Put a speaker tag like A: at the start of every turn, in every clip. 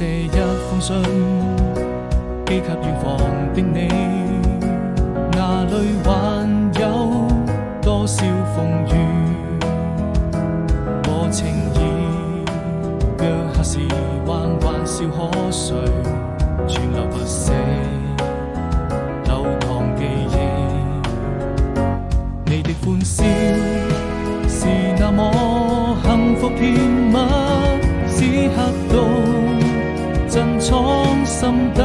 A: 寫一封信，寄給遠方的你，哪裏還有多少風雨和情意？腳下時還玩笑可睡，存留不捨流淌記憶。你的歡笑是那麼幸福甜蜜，此刻都珍藏心底，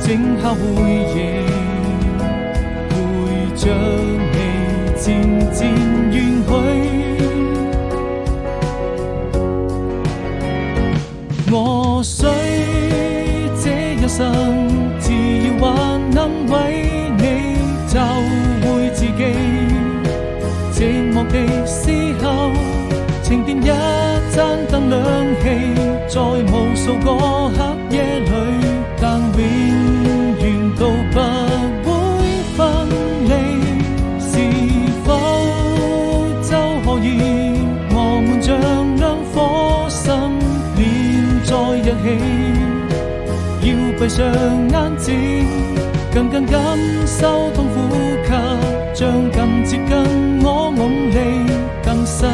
A: 靜下回憶，陪着你漸漸遠去。我需這一生，只要還能為你找回自己。寂寞的時候，請點一盞燈亮起，在無數個黑夜裏，但永遠都不會分離。是否就可以我們像兩顆心連在一起？要閉上眼睛，更感受痛呼吸，將更接近我夢裏更深。